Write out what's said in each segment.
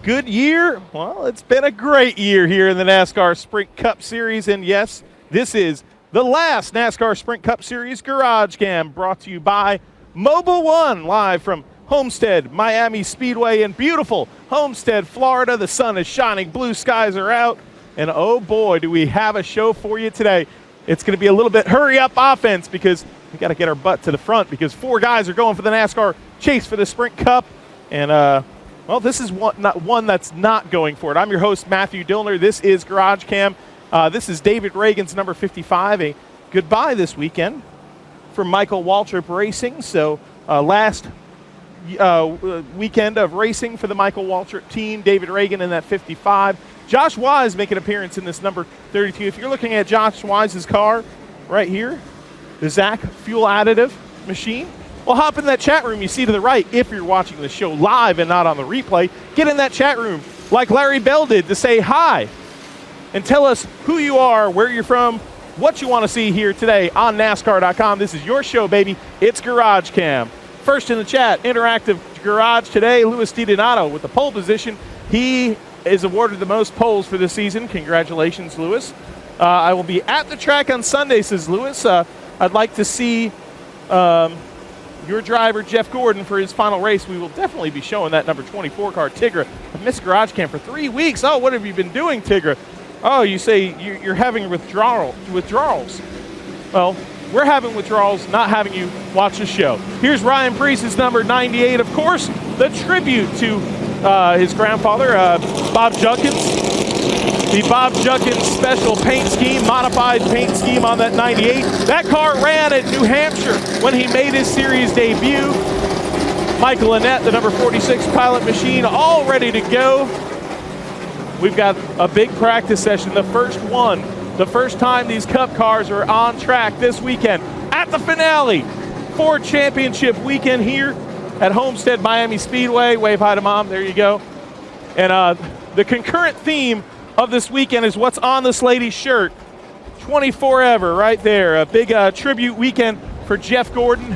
good year? Well, it's been a great year here in the NASCAR Sprint Cup Series. And yes, this is the last NASCAR Sprint Cup Series GarageCam, brought to you by Mobile One, live from Homestead-Miami Speedway in beautiful Homestead, Florida. The sun is shining, blue skies are out, and oh boy, do we have a show for you today. It's going to be a little bit hurry-up offense because we got to get our butt to the front because 4 guys are going for the NASCAR chase for the Sprint Cup. And, well, this is one that's not going for it. I'm your host, Matthew Dillner. This is GarageCam. This is David Reagan's number 55, a goodbye this weekend for Michael Waltrip Racing. So last weekend of racing for the Michael Waltrip team, David Reagan in that 55. Josh Wise making an appearance in this number 32. If you're looking at Josh Wise's car right here, the Zach fuel additive machine, well, hop in that chat room you see to the right if you're watching the show live and not on the replay. Get in that chat room like Larry Bell did to say hi and tell us who you are, where you're from, what you want to see here today on NASCAR.com. This is your show, baby. It's GarageCam. First in the chat, interactive garage today, Louis DiDonato with the pole position. He is awarded the most poles for this season. Congratulations, Louis. I will be at the track on Sunday, says Louis. I'd like to see your driver, Jeff Gordon, for his final race. We will definitely be showing that number 24 car, Tigra. I've missed GarageCam for 3 weeks. Oh, what have you been doing, Tigra? Oh, you say you're having withdrawals. Well, we're having withdrawals, not having you watch the show. Here's Ryan Preece's number 98, of course, the tribute to his grandfather, Bob Junkins. The Bob Junkins special paint scheme, modified paint scheme on that 98. That car ran at New Hampshire when he made his series debut. Michael Annette, the number 46 pilot machine, all ready to go. We've got a big practice session, the first one. The first time these Cup cars are on track this weekend at the finale. Ford Championship weekend here at Homestead-Miami Speedway. Wave hi to Mom, there you go. And the concurrent theme of this weekend is what's on this lady's shirt. 24 ever right there. A big tribute weekend for Jeff Gordon.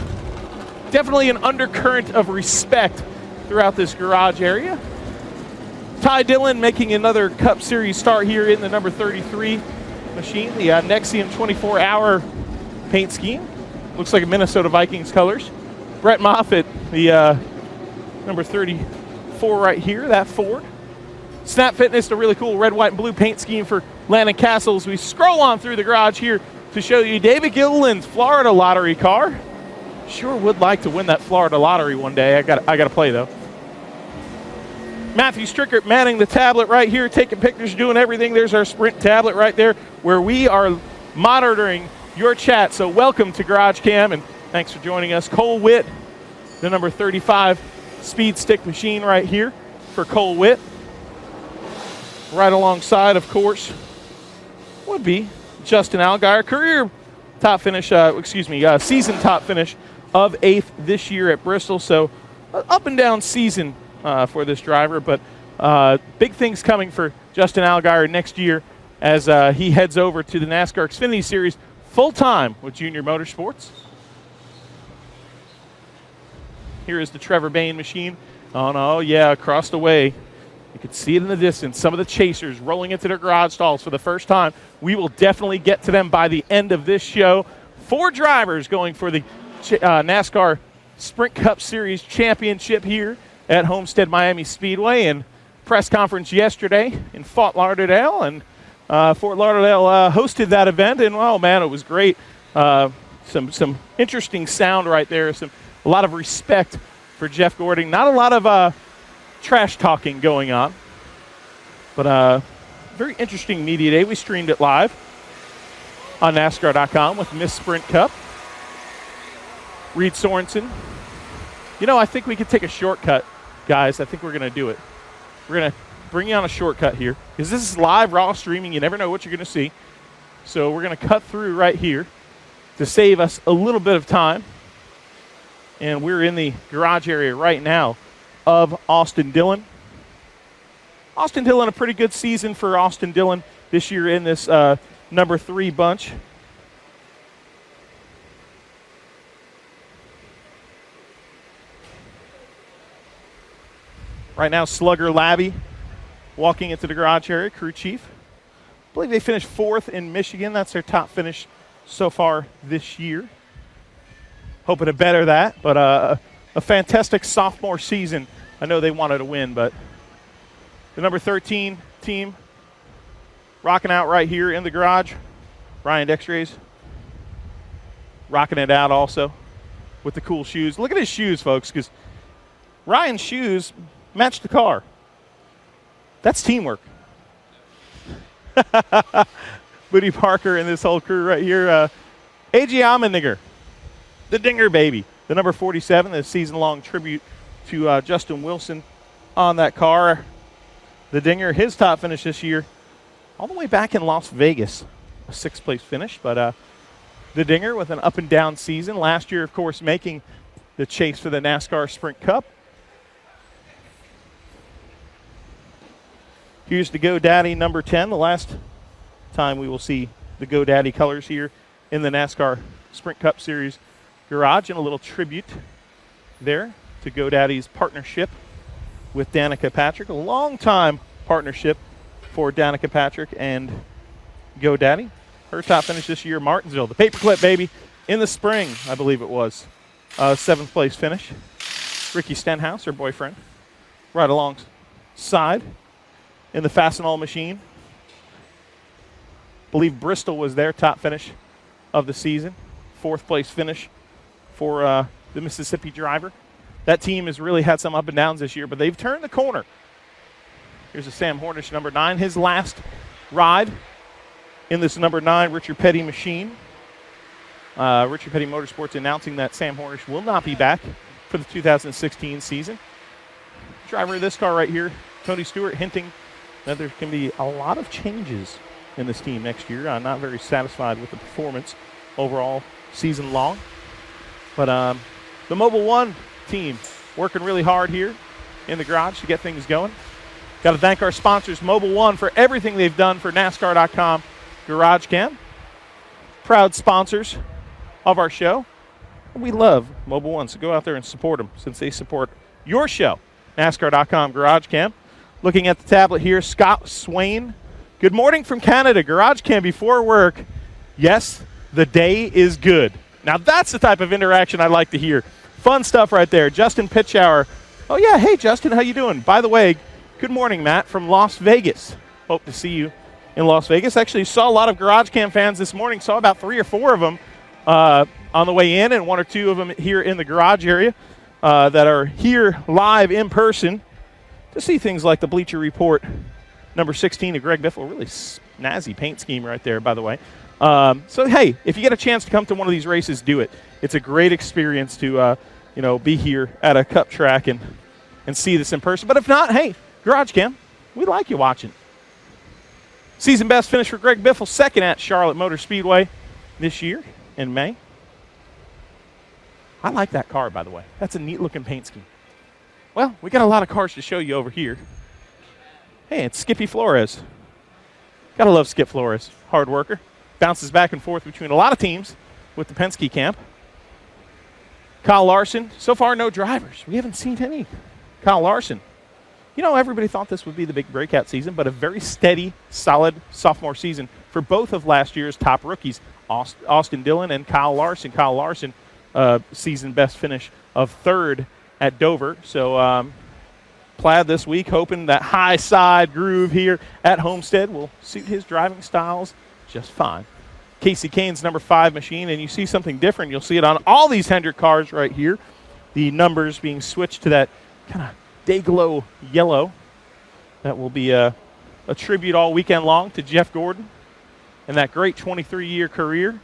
Definitely an undercurrent of respect throughout this garage area. Ty Dillon making another Cup Series start here in the number 33 machine. The Nexium 24-hour paint scheme. Looks like a Minnesota Vikings colors. Brett Moffitt, the number 34 right here, that Ford. Snap Fitness, the really cool red, white, and blue paint scheme for Landon Castles. We scroll on through the garage here to show you David Gilliland's Florida lottery car. Sure would like to win that Florida lottery one day. I got to play, though. Matthew Strickert manning the tablet right here, taking pictures, doing everything. There's our Sprint tablet right there where we are monitoring your chat. So welcome to GarageCam, and thanks for joining us. Cole Witt, the number 35 speed stick machine right here for Cole Witt. Right alongside, of course, would be Justin Allgaier. Career top finish, season top finish of 8th this year at Bristol. So up and down season for this driver, but big things coming for Justin Allgaier next year as he heads over to the NASCAR Xfinity Series full-time with Junior Motorsports. Here is the Trevor Bayne machine. Oh, no, yeah, across the way. You can see it in the distance. Some of the chasers rolling into their garage stalls for the first time. We will definitely get to them by the end of this show. 4 drivers going for the NASCAR Sprint Cup Series championship here at Homestead-Miami Speedway. And press conference yesterday in Fort Lauderdale. And Fort Lauderdale hosted that event. And, oh, man, it was great. Some interesting sound right there. A lot of respect for Jeff Gordon. Not a lot of trash talking going on, but very interesting media day. We streamed it live on NASCAR.com with Miss Sprint Cup. Reed Sorensen. You know, I think we could take a shortcut, guys. I think we're going to do it. We're going to bring you on a shortcut here because this is live, raw streaming. You never know what you're going to see. So we're going to cut through right here to save us a little bit of time. And we're in the garage area right now of Austin Dillon. Austin Dillon, a pretty good season for Austin Dillon this year in this number 3 bunch. Right now, Slugger Labby walking into the garage area, crew chief. I believe they finished 4th in Michigan. That's their top finish so far this year. Hoping to better that, but a fantastic sophomore season. I know they wanted to win, but the number 13 team rocking out right here in the garage. Ryan Dextrays rocking it out also with the cool shoes. Look at his shoes, folks, because Ryan's shoes match the car. That's teamwork. Booty Parker and this whole crew right here. A.J. Allmendinger, the Dinger baby, the number 47, the season-long tribute to Justin Wilson on that car. The Dinger, his top finish this year, all the way back in Las Vegas, a 6th-place finish. But the Dinger with an up-and-down season. Last year, of course, making the chase for the NASCAR Sprint Cup. Here's the GoDaddy number 10, the last time we will see the GoDaddy colors here in the NASCAR Sprint Cup Series garage, and a little tribute there to GoDaddy's partnership with Danica Patrick, a long-time partnership for Danica Patrick and GoDaddy. Her top finish this year, Martinsville, the paperclip baby, in the spring, I believe it was. 7th place finish. Ricky Stenhouse, her boyfriend, right alongside in the Fastenal machine. Believe Bristol was their top finish of the season. 4th place finish for the Mississippi driver. That team has really had some up and downs this year, but they've turned the corner. Here's a Sam Hornish number 9, his last ride in this number 9 Richard Petty machine. Richard Petty Motorsports announcing that Sam Hornish will not be back for the 2016 season. Driver of this car right here, Tony Stewart, hinting that there can be a lot of changes in this team next year. I'm not very satisfied with the performance overall season long. But the Mobile One team working really hard here in the garage to get things going. Got to thank our sponsors, Mobile One, for everything they've done for NASCAR.com GarageCam. Proud sponsors of our show. And we love Mobile One, so go out there and support them since they support your show, NASCAR.com GarageCam. Looking at the tablet here, Scott Swain. Good morning from Canada. GarageCam before work. Yes, the day is good. Now that's the type of interaction I like to hear. Fun stuff right there. Justin Pitchower. Oh yeah, hey Justin, how you doing? By the way, good morning, Matt from Las Vegas. Hope to see you in Las Vegas. Actually saw a lot of GarageCam fans this morning. Saw about 3 or 4 of them on the way in, and 1 or 2 of them here in the garage area that are here live in person to see things like the Bleacher Report number 16 of Greg Biffle. Really snazzy paint scheme right there, by the way. So, hey, if you get a chance to come to one of these races, do it. It's a great experience to, be here at a cup track and see this in person. But if not, hey, GarageCam, we like you watching. Season best finish for Greg Biffle, 2nd at Charlotte Motor Speedway this year in May. I like that car, by the way. That's a neat-looking paint scheme. Well, we got a lot of cars to show you over here. Hey, it's Skippy Flores. Gotta love Skip Flores, hard worker. Bounces back and forth between a lot of teams with the Penske camp. Kyle Larson, so far no drivers. We haven't seen any. Kyle Larson. Everybody thought this would be the big breakout season, but a very steady, solid sophomore season for both of last year's top rookies, Austin Dillon and Kyle Larson. Kyle Larson, season best finish of 3rd at Dover. So Plaid this week, hoping that high side groove here at Homestead will suit his driving styles just fine. Casey Kane's number 5 machine, and you see something different. You'll see it on all these Hendrick cars right here. The numbers being switched to that kind of day-glow yellow. That will be a tribute all weekend long to Jeff Gordon and that great 23-year career.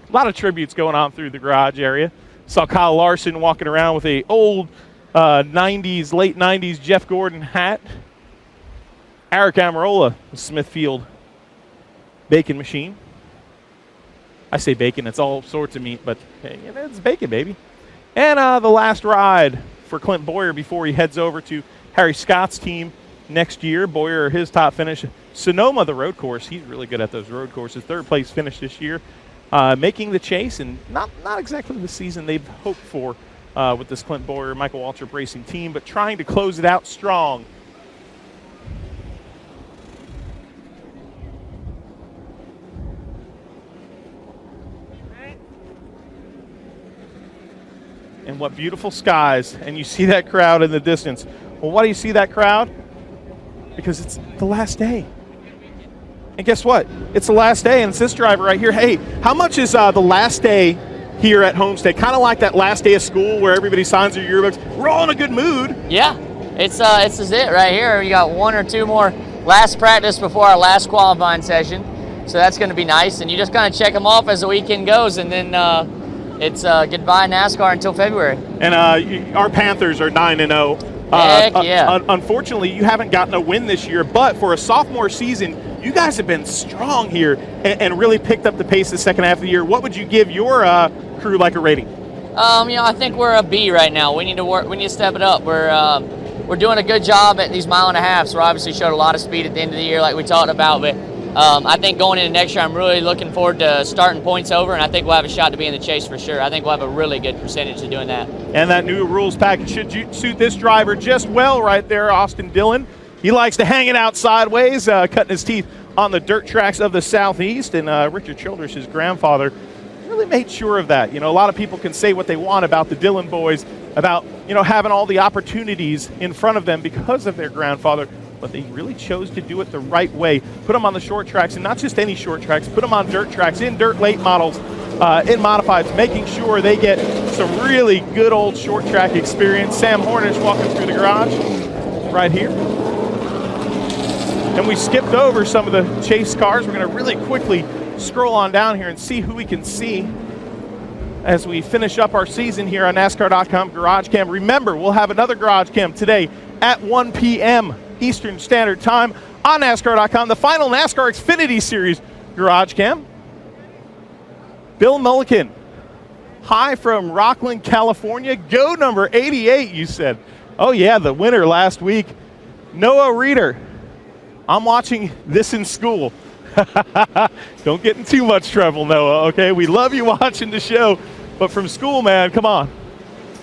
A lot of tributes going on through the garage area. Saw Kyle Larson walking around with a old late 90s Jeff Gordon hat. Eric Amarola, the Smithfield bacon machine. I say bacon, it's all sorts of meat, but hey, it's bacon, baby. And the last ride for Clint Boyer before he heads over to Harry Scott's team next year. Boyer, his top finish, Sonoma, the road course. He's really good at those road courses. 3rd place finish this year, making the chase, and not exactly the season they've hoped for with this Clint Boyer, Michael Waltrip Racing team, but trying to close it out strong And what beautiful skies. And you see that crowd in the distance. Well, why do you see that crowd? Because it's the last day. And guess what? It's the last day, and it's this driver right here. Hey, how much is the last day here at Homestead? Kind of like that last day of school where everybody signs their yearbooks. We're all in a good mood. Yeah, it's it right here. You got 1 or 2 more last practice before our last qualifying session, so that's going to be nice. And you just kind of check them off as the weekend goes, and then it's goodbye NASCAR until February. And our Panthers are 9-0. Heck yeah. Unfortunately, you haven't gotten a win this year, but for a sophomore season, you guys have been strong here and really picked up the pace the second half of the year. What would you give your crew like a rating? I think we're a B right now. We need to work. We need to step it up. We're doing a good job at these 1.5 miles. We obviously showed a lot of speed at the end of the year, like we talked about. But I think going into next year, I'm really looking forward to starting points over, and I think we'll have a shot to be in the chase for sure. I think we'll have a really good percentage of doing that. And that new rules package should suit this driver just well right there, Austin Dillon. He likes to hang it out sideways, cutting his teeth on the dirt tracks of the Southeast. And Richard Childress, his grandfather, really made sure of that. A lot of people can say what they want about the Dillon boys, about, having all the opportunities in front of them because of their grandfather, but they really chose to do it the right way. Put them on the short tracks, and not just any short tracks, put them on dirt tracks, in dirt late models, in modifieds, making sure they get some really good old short track experience. Sam Hornish walking through the garage right here. And we skipped over some of the chase cars. We're going to really quickly scroll on down here and see who we can see as we finish up our season here on NASCAR.com GarageCam. Remember, we'll have another GarageCam today at 1 p.m. Eastern Standard Time on NASCAR.com. The final NASCAR Xfinity Series GarageCam. Bill Mulliken, hi from Rockland, California. Go number 88, you said. Oh, yeah, the winner last week. Noah Reeder. I'm watching this in school. Don't get in too much trouble, Noah, okay? We love you watching the show, but from school, man, come on.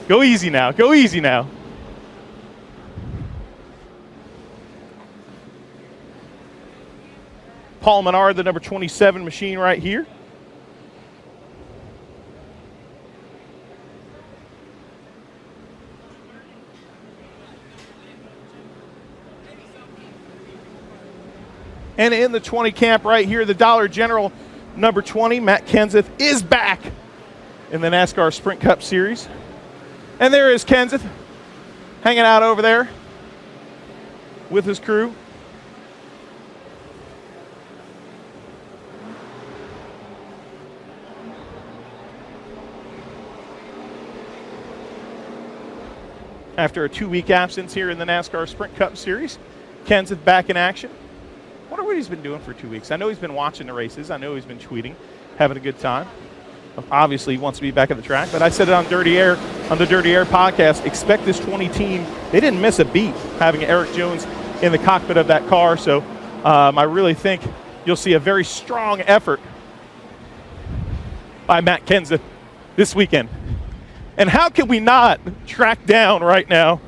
Go easy now. Go easy now. Paul Menard, the number 27 machine right here. And in the 20 camp right here, the Dollar General number 20, Matt Kenseth, is back in the NASCAR Sprint Cup Series. And there is Kenseth hanging out over there with his crew. After a 2-week absence here in the NASCAR Sprint Cup Series, Kenseth back in action. I wonder what he's been doing for 2 weeks. I know he's been watching the races. I know he's been tweeting, having a good time. Obviously, he wants to be back at the track. But I said it on Dirty Air, on the Dirty Air podcast, expect this 20 team. They didn't miss a beat having Eric Jones in the cockpit of that car. So I really think you'll see a very strong effort by Matt Kenseth this weekend. And how can we not track down right now?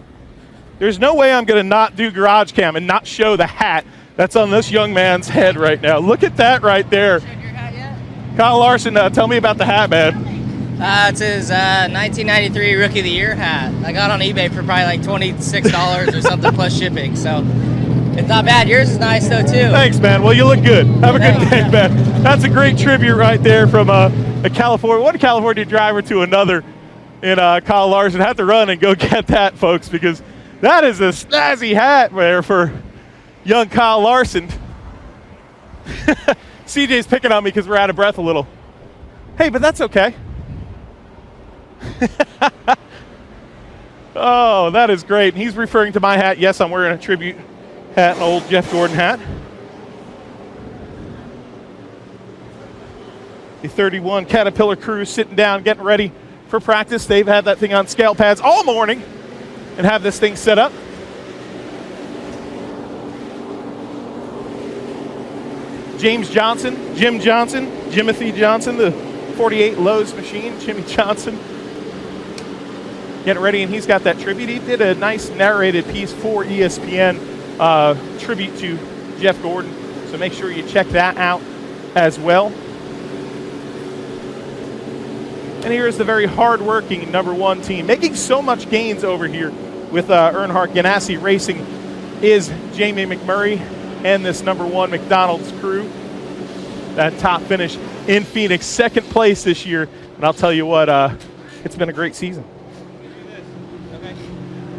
There's no way I'm going to not do GarageCam and not show the hat that's on this young man's head right now. Look at that right there. Check your hat yet? Kyle Larson, tell me about the hat, man. It's his 1993 Rookie of the Year hat. I got on eBay for probably like $26 or something plus shipping, so it's not bad. Yours is nice though too. Thanks, man. Well, you look good. Have a good day, man. That's a great tribute right there from one California driver to another in Kyle Larson. Have to run and go get that, folks, because that is a snazzy hat there for young Kyle Larson. CJ's picking on me because we're out of breath a little. Hey, but that's okay. Oh, that is great. He's referring to my hat. Yes, I'm wearing a tribute hat, an old Jeff Gordon hat. The 31 Caterpillar crew sitting down, getting ready for practice. They've had that thing on scale pads all morning and have this thing set up. James Johnson, Jimothy Johnson, the 48 Lowe's machine, Jimmy Johnson, getting ready, and he's got that tribute. He did a nice narrated piece for ESPN, tribute to Jeff Gordon, so make sure you check that out as well. And here is the very hard-working number 1 team, making so much gains over here with Earnhardt Ganassi Racing is Jamie McMurray and this number 1 McDonald's crew. That top finish in Phoenix, 2nd place this year. And I'll tell you what, it's been a great season.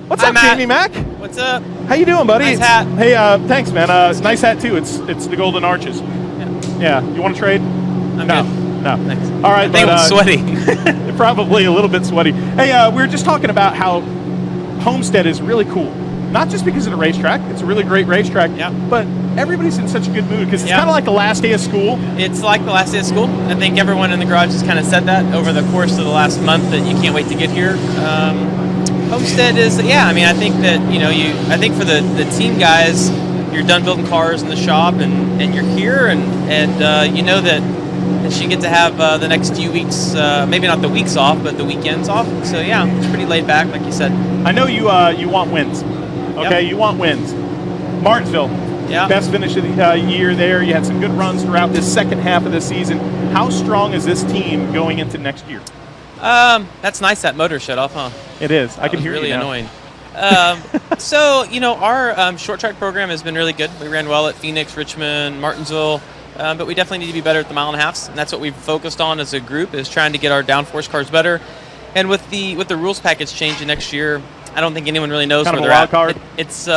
What's Hi, up, Matt. Jamie Mac? What's up? How you doing, buddy? Nice hat. Hey, thanks, man. Nice hat too. It's the Golden Arches. Yeah. You want to trade? I'm No. good. No. Thanks. All right. I think but, I'm sweaty. Probably a little bit sweaty. Hey, we were just talking about how Homestead is really cool. Not just because of the racetrack. It's a really great racetrack. Yeah. But everybody's in such a good mood because it's Yeah. kind of like the last day of school. It's like the last day of school. I think everyone in the garage has kind of said that over the course of the last month that you can't wait to get here. Homestead is, yeah, I mean, I think that, I think for the team guys, you're done building cars in the shop and you're here and you know that you get to have the next few weeks, maybe not the weeks off, but the weekends off. So, yeah, it's pretty laid back, like you said. I know you want wins. Okay, Yep. you want wins. Martinsville, Yeah. best finish of the year there. You had some good runs throughout this second half of the season. How strong is this team going into next year? That's nice, that motor shut off, huh? It is. I can hear really you now. annoying. So, our short track program has been really good. We ran well at Phoenix, Richmond, Martinsville, but we definitely need to be better at the 1.5 miles, and that's what we've focused on as a group, is trying to get our downforce cars better. And with the rules package changing next year, I don't think anyone really knows Kind where of a they're wild at. card. It's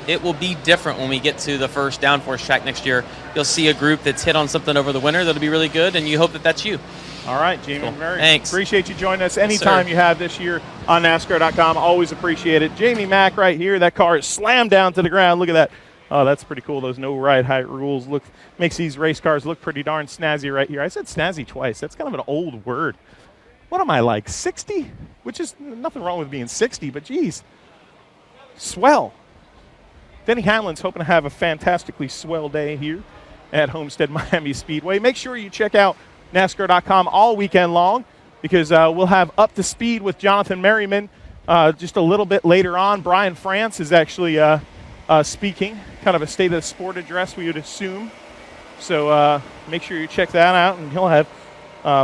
it will be different when we get to the first downforce track next year. You'll see a group that's hit on something over the winter that'll be really good, and you hope that that's you. All right, Jamie Cool. McMurray. Thanks. Appreciate you joining us anytime sir. you have this year on NASCAR.com. Always appreciate it. Jamie Mack right here. That car is slammed down to the ground. Look at that. Oh, that's pretty cool. Those no ride height rules makes these race cars look pretty darn snazzy right here. I said snazzy twice. That's kind of an old word. What am I, like 60? Which is nothing wrong with being 60, but geez. Swell. Denny Hanlon's hoping to have a fantastically swell day here at Homestead-Miami Speedway. Make sure you check out NASCAR.com all weekend long because we'll have Up to Speed with Jonathan Merriman just a little bit later on. Brian France is actually speaking, kind of a state of the sport address, we would assume. So make sure you check that out, and he'll have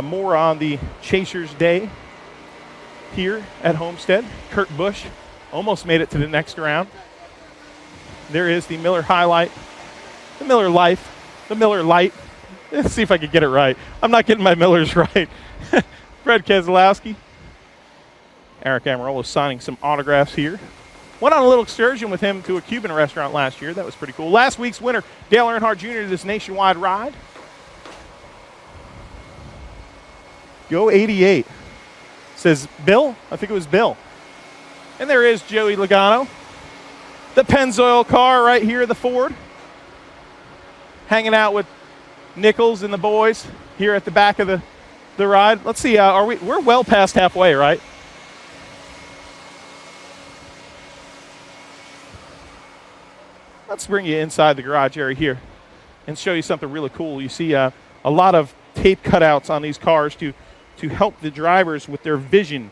more on the Chasers Day here at Homestead. Kurt Busch almost made it to the next round. There is the Miller Highlight, the Miller Life, the Miller Light. Let's see if I can get it right. I'm not getting my Millers right. Fred Keselowski. Eric Amarola signing some autographs here. Went on a little excursion with him to a Cuban restaurant last year. That was pretty cool. Last week's winner, Dale Earnhardt Jr., to this nationwide ride. Go 88. Says Bill. I think it was Bill. And there is Joey Logano. The Pennzoil car right here, the Ford. Hanging out with Nichols and the boys here at the back of the ride. Let's see, we're well past halfway, right? Let's bring you inside the garage area here and show you something really cool. You see a lot of tape cutouts on these cars to help the drivers with their vision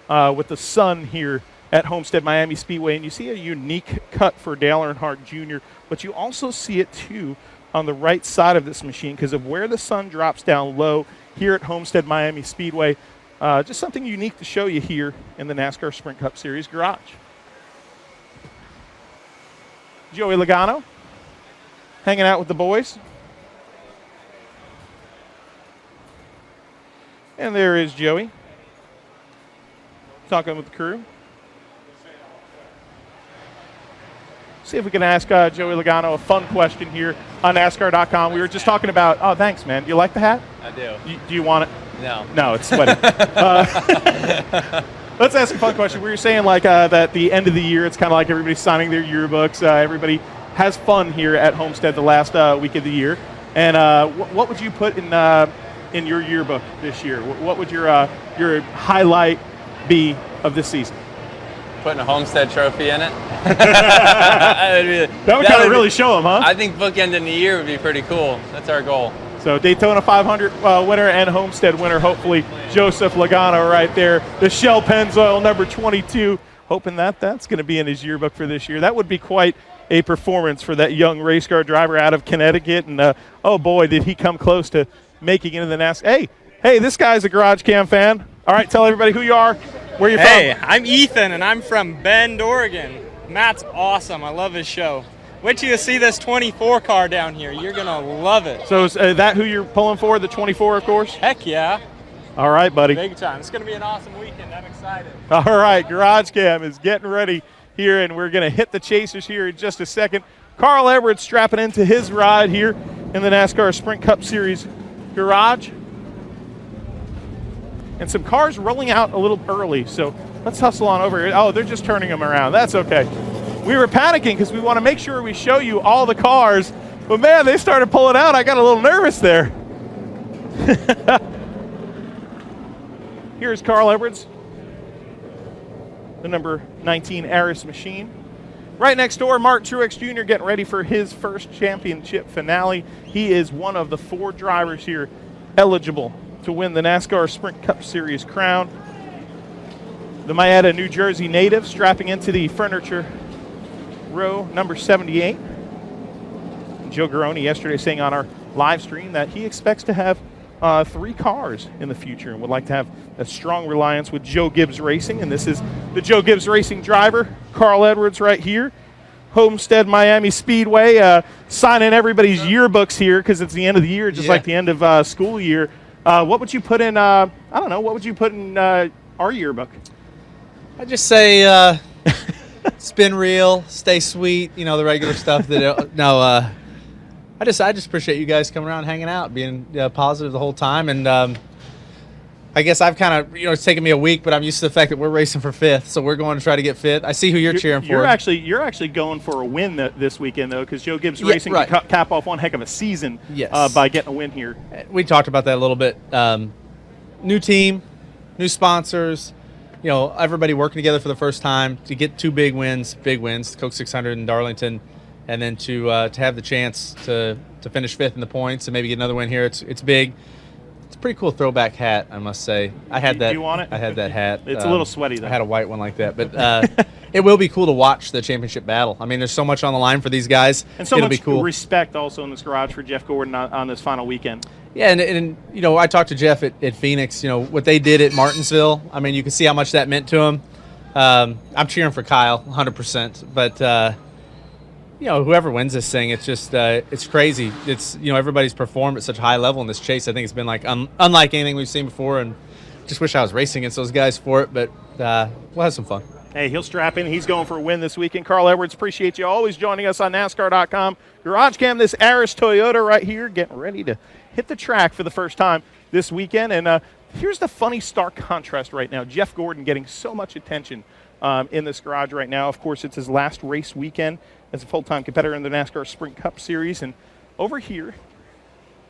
with the sun here at Homestead-Miami Speedway. And you see a unique cut for Dale Earnhardt Jr., but you also see it too on the right side of this machine because of where the sun drops down low here at Homestead-Miami Speedway. Just something unique to show you here in the NASCAR Sprint Cup Series garage. Joey Logano hanging out with the boys. And there is Joey talking with the crew. See if we can ask Joey Logano a fun question here on NASCAR.com. We were just talking about, oh, thanks, man. Do you like the hat? I do. Do you want it? No. No, it's sweaty. Let's ask a fun question. We were saying like that the end of the year, it's kind of like everybody's signing their yearbooks. Everybody has fun here at Homestead the last week of the year. And what would you put in your yearbook this year? What would your highlight be of this season? Putting a Homestead trophy in it. That would kind of really show them, huh? I think bookending the year would be pretty cool. That's our goal. So Daytona 500 winner and Homestead winner, hopefully Joseph Logano right there. The Shell Pennzoil number 22. Hoping that's going to be in his yearbook for this year. That would be quite a performance for that young race car driver out of Connecticut. And oh boy, did he come close to making it in the NASCAR. Hey, this guy's a GarageCam fan. All right, tell everybody who you are, where you're Hey, from. I'm Ethan, and I'm from Bend, Oregon. Matt's awesome. I love his show. Wait till you see this 24 car down here. You're going to love it. So is that who you're pulling for, the 24, of course? Heck yeah. All right, buddy. Big time. It's going to be an awesome weekend. I'm excited. All right, GarageCam is getting ready here, and we're going to hit the chasers here in just a second. Carl Edwards strapping into his ride here in the NASCAR Sprint Cup Series garage. And some cars rolling out a little early, so let's hustle on over here. Oh, they're just turning them around. That's okay. We were panicking because we want to make sure we show you all the cars, but man, they started pulling out. I got a little nervous there. Here's Carl Edwards, the number 19 Aris machine. Right next door, Mark Truex Jr. getting ready for his first championship finale. He is one of the 4 drivers here eligible to win the NASCAR Sprint Cup Series crown. The Mayetta, New Jersey native strapping into the furniture row number 78. Joe Garone yesterday saying on our live stream that he expects to have 3 cars in the future and would like to have a strong reliance with Joe Gibbs Racing. And this is the Joe Gibbs Racing driver, Carl Edwards, right here. Homestead-Miami Speedway, signing everybody's yearbooks here because it's the end of the year, just like the end of school year. What would you put in, I don't know, what would you put in our yearbook? I just say spin real, stay sweet, you know, the regular stuff. I just appreciate you guys coming around, hanging out, being positive the whole time. And I guess I've kind of, it's taken me a week, but I'm used to the fact that we're racing for 5th, so we're going to try to get fit. I see who you're cheering for. You're actually going for a win this weekend, though, because Joe Gibbs Racing can cap off one heck of a season by getting a win here. We talked about that a little bit. New team, new sponsors, everybody working together for the first time to get 2 big wins, Coke 600 in Darlington, and then to have the chance to finish 5th in the points and maybe get another win here. It's big. It's a pretty cool throwback hat, I must say. I had that. Do you want it? I had that hat. It's a little sweaty, though. I had a white one like that, but it will be cool to watch the championship battle. I mean, there's so much on the line for these guys. And so It'll much be cool. respect also in this garage for Jeff Gordon on this final weekend. Yeah, and I talked to Jeff at Phoenix. What they did at Martinsville. I mean, you can see how much that meant to him. I'm cheering for Kyle, 100%. But whoever wins this thing, it's just it's crazy. It's everybody's performed at such a high level in this chase. I think it's been like unlike anything we've seen before, and just wish I was racing against those guys for it. But we'll have some fun. Hey, he'll strap in. He's going for a win this weekend. Carl Edwards, appreciate you always joining us on NASCAR.com. GarageCam, this Aris Toyota right here, getting ready to hit the track for the first time this weekend. And here's the funny stark contrast right now. Jeff Gordon getting so much attention in this garage right now. Of course, it's his last race weekend as a full-time competitor in the NASCAR Sprint Cup Series. And over here,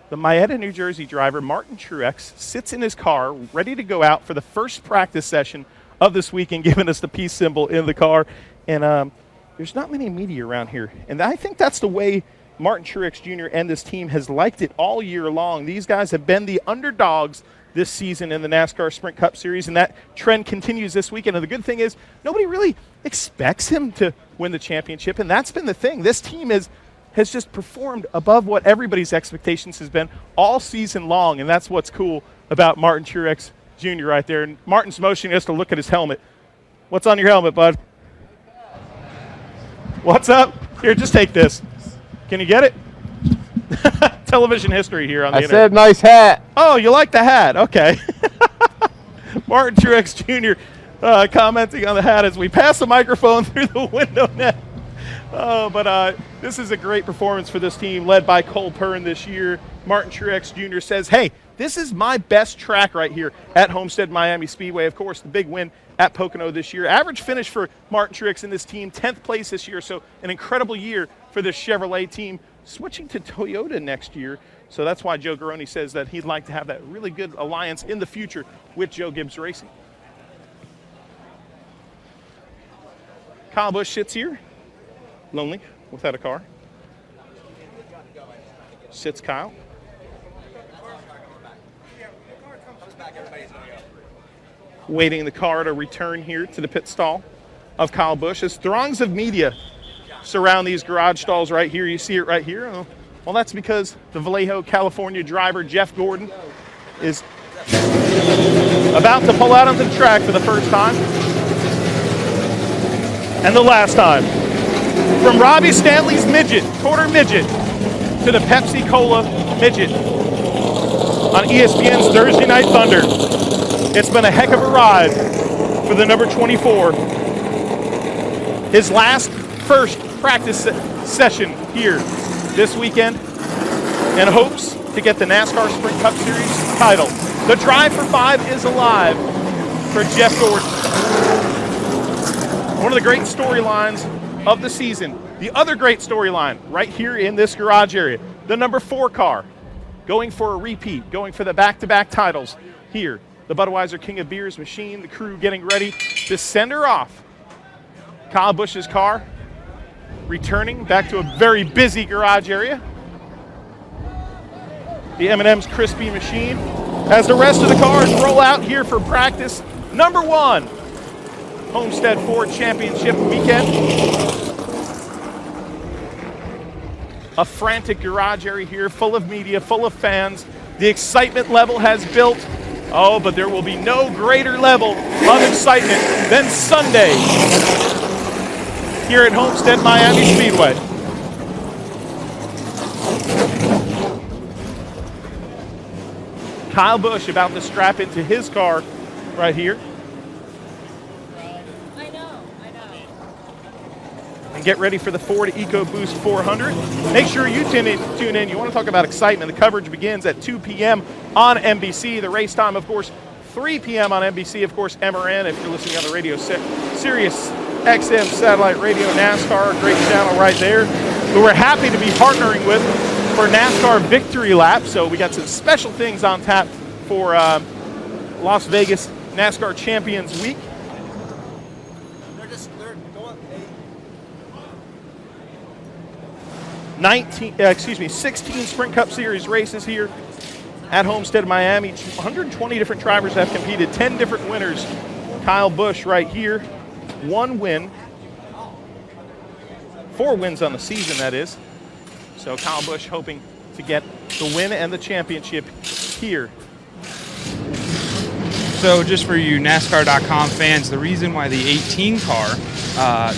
the Mayetta, New Jersey driver, Martin Truex, sits in his car ready to go out for the first practice session of this weekend, giving us the peace symbol in the car. And there's not many media around here. And I think that's the way Martin Truex Jr. and this team has liked it all year long. These guys have been the underdogs this season in the NASCAR Sprint Cup Series, and that trend continues this weekend. And the good thing is nobody really expects him to win the championship, and that's been the thing. This team has just performed above what everybody's expectations has been all season long, and that's what's cool about Martin Truex Jr. right there. And Martin's motioning us to look at his helmet. What's on your helmet, bud? What's up? Here, just take this. Can you get it? Television history here on the internet. I said nice hat. Oh, you like the hat. Okay. Martin Truex Jr. Commenting on the hat as we pass the microphone through the window net. But this is a great performance for this team led by Cole Pern this year. Martin Truex Jr. says, hey, this is my best track right here at Homestead-Miami Speedway. Of course, the big win at Pocono this year. Average finish for Martin Truex and this team, 10th place this year. So an incredible year for this Chevrolet team, switching to Toyota next year. So that's why Joe Garone says that he'd like to have that really good alliance in the future with Joe Gibbs Racing. Kyle Busch sits here, lonely, without a car. Sits Kyle. Waiting the car to return here to the pit stall of Kyle Busch as throngs of media surround these garage stalls right here. You see it right here. Well, that's because the Vallejo, California driver Jeff Gordon is about to pull out onto the track for the first time. And the last time. From Robbie Stanley's midget, quarter midget, to the Pepsi Cola midget on ESPN's Thursday Night Thunder. It's been a heck of a ride for the number 24. His first practice session here this weekend, in hopes to get the NASCAR Sprint Cup Series title. The drive for 5 is alive for Jeff Gordon. One of the great storylines of the season. The other great storyline right here in this garage area, the number 4 car, going for a repeat, going for the back-to-back titles here. The Budweiser King of Beers machine, the crew getting ready to send her off. Kyle Busch's car returning back to a very busy garage area. The M&M's Crispy machine as the rest of the cars roll out here for practice number 1. Homestead Ford Championship weekend. A frantic garage area here, full of media, full of fans. The excitement level has built. Oh, but there will be no greater level of excitement than Sunday here at Homestead-Miami Speedway. Kyle Busch about to strap into his car right here. And get ready for the Ford EcoBoost 400. Make sure you tune in. You want to talk about excitement. The coverage begins at 2 p.m. on NBC. The race time, of course, 3 p.m. on NBC. Of course, MRN, if you're listening on the radio, Sirius XM Satellite Radio, NASCAR, great channel right there, who we're happy to be partnering with for NASCAR Victory Lap. So we got some special things on tap for Las Vegas NASCAR Champions Week. 16 Sprint Cup Series races here at Homestead-Miami. 120 different drivers have competed, 10 different winners. Kyle Busch right here, 1 win. 4 wins on the season, that is. So Kyle Busch hoping to get the win and the championship here. So just for you NASCAR.com fans, the reason why the 18 car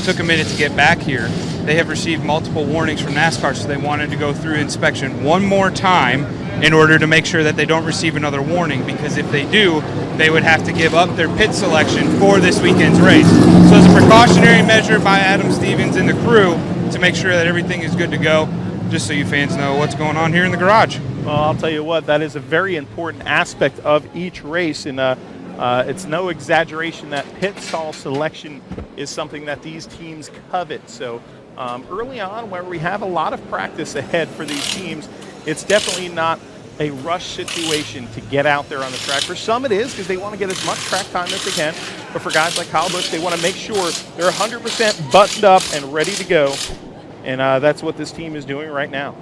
took a minute to get back here, they have received multiple warnings from NASCAR, so they wanted to go through inspection one more time in order to make sure that they don't receive another warning, because if they do, they would have to give up their pit selection for this weekend's race. So it's a precautionary measure by Adam Stevens and the crew to make sure that everything is good to go, just so you fans know what's going on here in the garage. Well, I'll tell you what, that is a very important aspect of each race, and it's no exaggeration that pit stall selection is something that these teams covet. So early on, where we have a lot of practice ahead for these teams, it's definitely not a rush situation to get out there on the track. For some it is, because they want to get as much track time as they can. But for guys like Kyle Busch, they want to make sure they're 100% buttoned up and ready to go. And that's what this team is doing right now.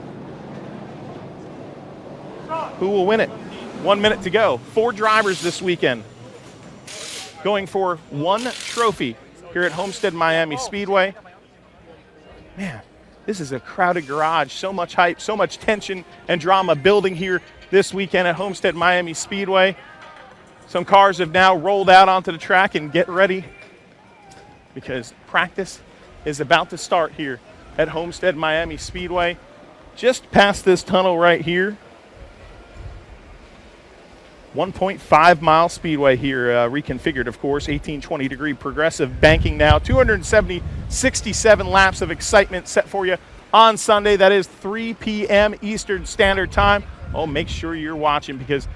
Who will win it? 1 minute to go. 4 drivers this weekend going for 1 trophy here at Homestead-Miami Speedway. Man, this is a crowded garage. So much hype, so much tension and drama building here this weekend at Homestead-Miami Speedway. Some cars have now rolled out onto the track, and get ready because practice is about to start here at Homestead-Miami Speedway. Just past this tunnel right here. 1.5 mile speedway here, reconfigured, of course, 18-20 degree progressive banking now. 67 laps of excitement set for you on Sunday. That is 3 p.m. Eastern Standard Time. Oh, make sure you're watching, because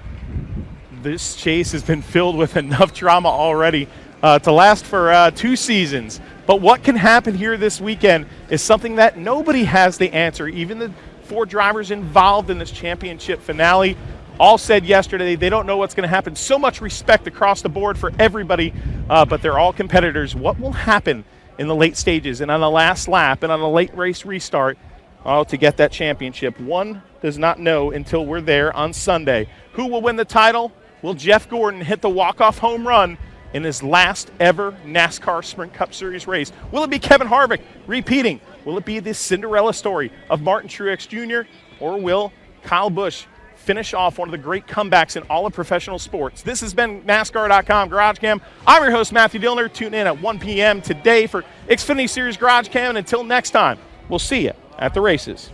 this chase has been filled with enough drama already to last for 2 seasons. But what can happen here this weekend is something that nobody has the answer. Even the 4 drivers involved in this championship finale all said yesterday they don't know what's going to happen. So much respect across the board for everybody, but they're all competitors. What will happen in the late stages and on the last lap and on the late race restart to get that championship? One does not know until we're there on Sunday. Who will win the title? Will Jeff Gordon hit the walk-off home run in his last ever NASCAR Sprint Cup Series race? Will it be Kevin Harvick repeating? Will it be the Cinderella story of Martin Truex Jr.? Or will Kyle Busch finish off one of the great comebacks in all of professional sports. This has been NASCAR.com GarageCam. I'm your host, Matthew Dillner. Tune in at 1 p.m. today for Xfinity Series GarageCam. And until next time, we'll see you at the races.